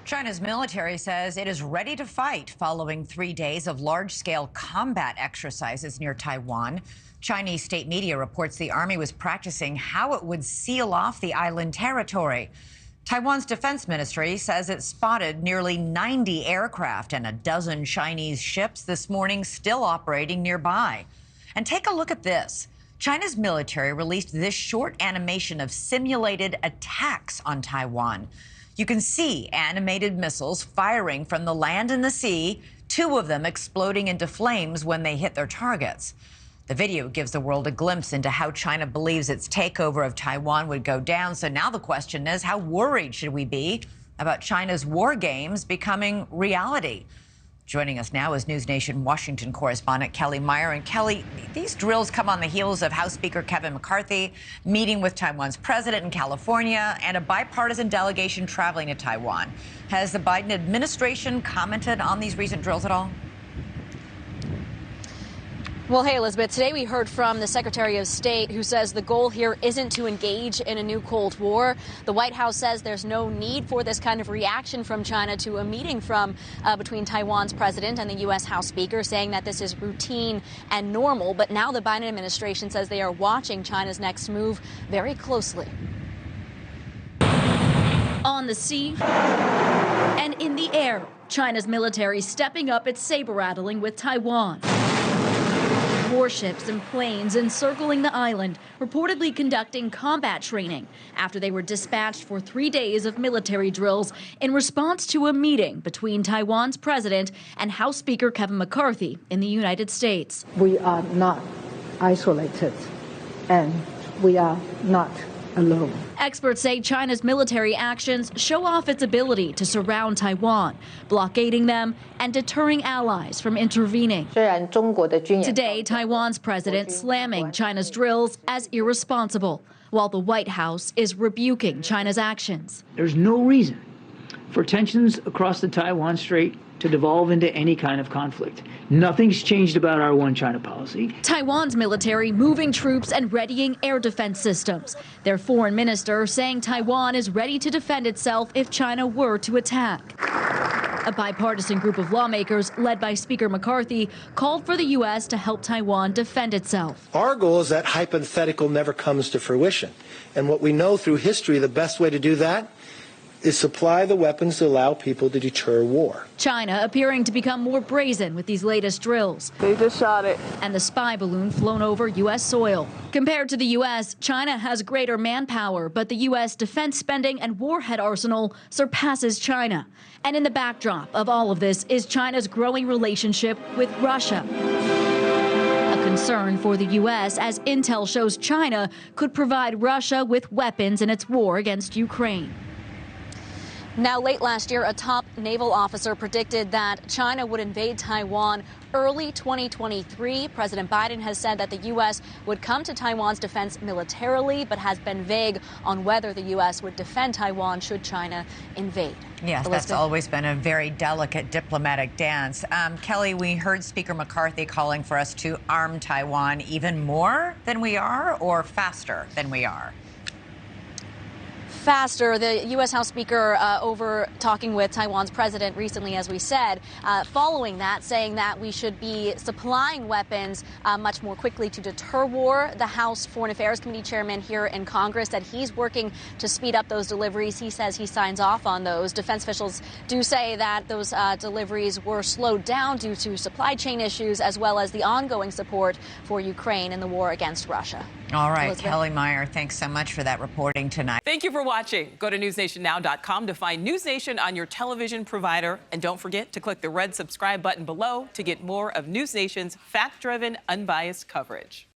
China's military says it is ready to fight following 3 days of large-scale combat exercises near Taiwan. Chinese state media reports the army was practicing how it would seal off the island territory. Taiwan's defense ministry says it spotted nearly 90 aircraft and a dozen Chinese ships this morning still operating nearby. And take a look at this. China's military released this short animation of simulated attacks on Taiwan. You can see animated missiles firing from the land and the sea, 2 of them exploding into flames when they hit their targets. The video gives the world a glimpse into how China believes its takeover of Taiwan would go down. So now the question is, how worried should we be about China's war games becoming reality? Joining us now is NewsNation Washington correspondent Kellie Meyer. And Kellie, these drills come on the heels of House Speaker Kevin McCarthy meeting with Taiwan's president in California and a bipartisan delegation traveling to Taiwan. Has the Biden administration commented on these recent drills at all? Well, hey, Elizabeth, today we heard from the Secretary of State who says the goal here isn't to engage in a new Cold War. The White House says there's no need for this kind of reaction from China to a meeting between Taiwan's president and the U.S. House Speaker, saying that this is routine and normal. But now the Biden administration says they are watching China's next move very closely. On the sea and in the air, China's military stepping up its saber-rattling with Taiwan. Warships and planes encircling the island, reportedly conducting combat training after they were dispatched for 3 days of military drills in response to a meeting between Taiwan's president and House Speaker Kevin McCarthy in the United States. We are not isolated, and we are not alone. Experts say China's military actions show off its ability to surround Taiwan, blockading them and deterring allies from intervening. Today, Taiwan's president slamming China's drills as irresponsible, while the White House is rebuking China's actions. There's no reason for tensions across the Taiwan Strait to devolve into any kind of conflict. Nothing's changed about our one China policy. Taiwan's military moving troops and readying air defense systems. Their foreign minister saying Taiwan is ready to defend itself if China were to attack. A bipartisan group of lawmakers led by Speaker McCarthy called for the U.S. to help Taiwan defend itself. Our goal is that hypothetical never comes to fruition. And what we know through history, the best way to do that is supply the weapons to allow people to deter war. China appearing to become more brazen with these latest drills. They just shot it. And the spy balloon flown over U.S. soil. Compared to the U.S., China has greater manpower, but the U.S. defense spending and warhead arsenal surpasses China. And in the backdrop of all of this is China's growing relationship with Russia. A concern for the U.S. as intel shows China could provide Russia with weapons in its war against Ukraine. Now, late last year, a top naval officer predicted that China would invade Taiwan early 2023. President Biden has said that the U.S. would come to Taiwan's defense militarily, but has been vague on whether the U.S. would defend Taiwan should China invade. Yes, Elizabeth? That's always been a very delicate diplomatic dance. Kellie, we heard Speaker McCarthy calling for us to arm Taiwan even more than we are or faster than we are. Faster. The U.S. House Speaker over talking with Taiwan's president recently, as we said, following that, saying that we should be supplying weapons much more quickly to deter war. The House Foreign Affairs Committee chairman here in Congress said he's working to speed up those deliveries. He says he signs off on those. Defense officials do say that those deliveries were slowed down due to supply chain issues, as well as the ongoing support for Ukraine in the war against Russia. All right, Elizabeth? Kellie Meyer, thanks so much for that reporting tonight. Thank you for watching. Go to newsnationnow.com to find NewsNation on your television provider. And don't forget to click the red subscribe button below to get more of NewsNation's fact-driven, unbiased coverage.